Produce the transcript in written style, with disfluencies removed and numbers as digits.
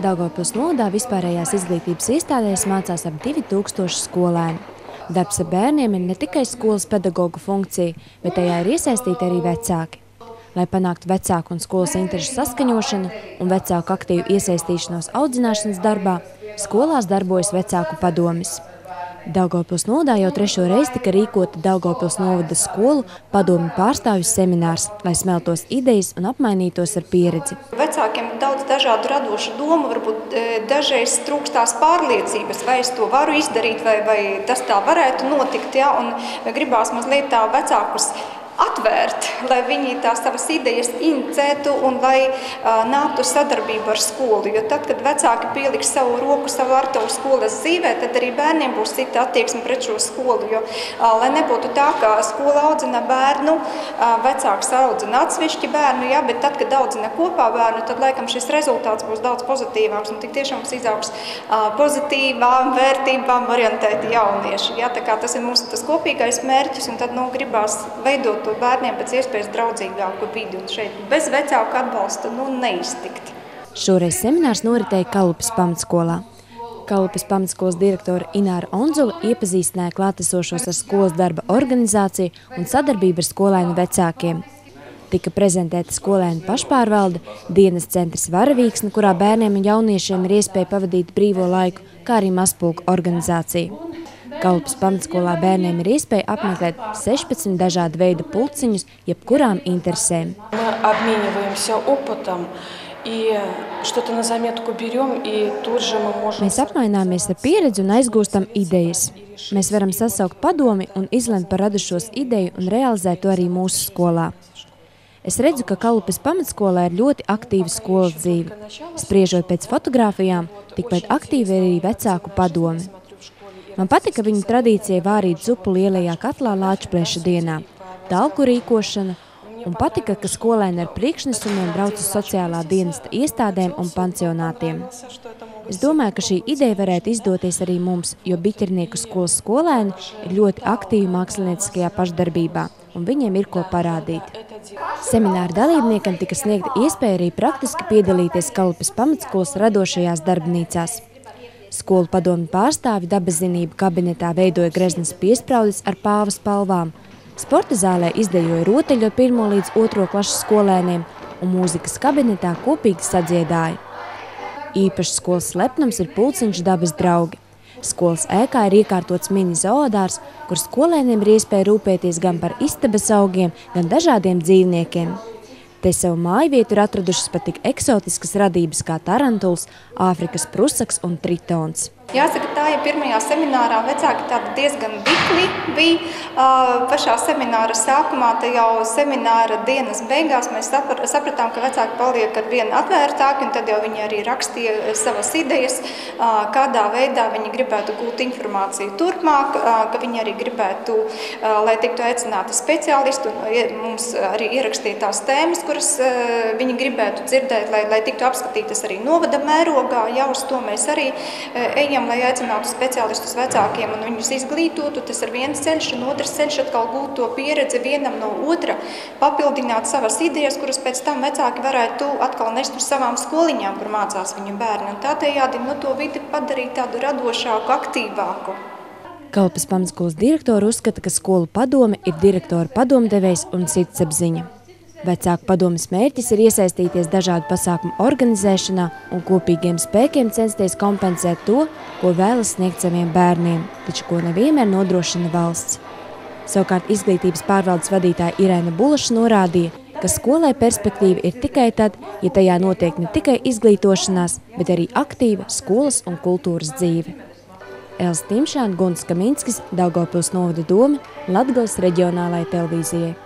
Daugavpils novadā vispārējās izglītības iestādēs mācās ap 2000 skolēni. Darbs ar bērniem ir ne tikai skolas pedagogu funkcija, bet tajā ir iesaistīti arī vecāki. Lai panāktu vecāku un skolas interešu saskaņošanu un vecāku aktīvu iesaistīšanos audzināšanas darbā, skolās darbojas vecāku padomes. Daugavpils novadā jau 3. reizi tika rīkota Daugavpils novada skolu padomu pārstāvju seminārs, lai smeltos idejas un apmainītos ar pieredzi. Vecākiem ir daudz dažādu radošu domu, varbūt dažreiz trūkstās pārliecības, vai es to varu izdarīt, vai tas tā varētu notikt, ja? Un gribās mazliet tā vecākus atvērt, lai viņi tās savas idejas inicētu un lai nāktu sadarbību ar skolu. Jo tad, kad vecāki pieliks savu roku, savu artavu skolas dzīvē, tad arī bērniem būs cita attieksme pret šo skolu. Jo, lai nebūtu tā, ka skola audzina bērnu, vecāks audzina atsevišķi bērnu, ja, bet tad, kad audzina kopā bērnu, tad laikam šis rezultāts būs daudz pozitīvāks un tik tiešām izaugs pozitīvām vērtībām orientēti jaunieši. Ja, tā kā tas ir mūsu tas kopīgais mērķis un tad gribās veidot to bērniem pēc iespējas draudzīgāku vidi un šeit bez vecāku atbalsta neiztikt. Šoreiz seminārs noritēja Kalupes pamatskolā. Kalupes pamatskolas direktora Ināra Onzula iepazīstināja klātesošos ar skolas darba organizāciju un sadarbību ar skolēnu vecākiem. Tika prezentēta skolēnu pašpārvalde, dienas centrs Varavīksne, kurā bērniem un jauniešiem ir iespēja pavadīt brīvo laiku, kā arī mazpulku organizācija. Kalupes pamatskolā bērniem ir iespēja apmeklēt 16 dažādu veidu pulciņus, jebkurām interesēm. Mēs apmaināmies ar pieredzi un aizgūstam idejas. Mēs varam sasaukt padomi un izlemt par radušos ideju un realizēt to arī mūsu skolā. Es redzu, ka Kalupes pamatskolā ir ļoti aktīva skolas dzīve. Spriežot pēc fotogrāfijām, tikpat aktīvi ir arī vecāku padomi. Man patika viņu tradīcija vārīt zupu lielajā katlā Lāčplēša dienā, talku rīkošana, un patika, ka skolēni ar priekšnesumiem brauc uz sociālā dienesta iestādēm un pansionātiem. Es domāju, ka šī ideja varētu izdoties arī mums, jo Biķernieku skolas skolēni ir ļoti aktīvi mākslinieckajā pašdarbībā, un viņiem ir ko parādīt. Semināra dalībniekam tika sniegta iespēja arī praktiski piedalīties Kalupes pamatskolas radošajās darbnīcās. Skolu padomu pārstāvi dabazinību kabinetā veidoja greznas piespraudis ar pāva spalvām. Sporta zālē izdejoja rotaļot 1. līdz 2. klases skolēniem un mūzikas kabinetā kopīgi sadziedāja. Īpašs skolas lepnums ir pulciņš dabas draugi. Skolas ēkā ir iekārtots mini zoodārs, kur skolēniem ir iespēja rūpēties gan par istabas augiem, gan dažādiem dzīvniekiem. Te savu mājvietu ir atradušas pat tik eksotiskas radības kā tarantuls, Āfrikas prusaks un tritons. Jāsaka, tā ja pirmajā seminārā vecāki tādi diezgan bikli bija. Pašā semināra sākumā, te jau semināra dienas beigās mēs sapratām, ka vecāki paliek ar vienu atvērtāki, un tad jau viņi arī rakstīja savas idejas, kādā veidā viņi gribētu gūt informāciju turpmāk, ka viņi arī gribētu, lai tiktu aicināti speciālisti, un mums arī ierakstīja tās tēmas, kuras viņi gribētu dzirdēt, lai tiktu apskatītas arī novada mērogā. Jā, uz to mēs arī ejam, lai aicinātu speciālistus vecākiem un viņus izglītotu. Tas ir viens ceļš, un otrs ceļš atkal gūt to pieredzi vienam no otra, papildināt savas idejas, kuras pēc tam vecāki varētu atkal nest uz savām skoliņām, kur mācās viņu bērni. Un tādējādi to vidi padarīt tādu radošāku, aktīvāku. Kalupes pamatskolas direktora uzskata, ka skolu padome ir direktora padomdevējs un sirdsapziņa. Vecāku padomes mērķis ir iesaistīties dažādu pasākumu organizēšanā un kopīgiem spēkiem censties kompensēt to, ko vēlas sniegt saviem bērniem, taču ko nevienmēr nodrošina valsts. Savukārt izglītības pārvaldes vadītāja Irēna Bulaša norādīja, ka skolai perspektīva ir tikai tad, ja tajā notiek ne tikai izglītošanās, bet arī aktīva skolas un kultūras dzīve. Elsa Timšāna, Gunts Kaminskis, Daugavpils novada doma, Latgales reģionālajai televīzijai.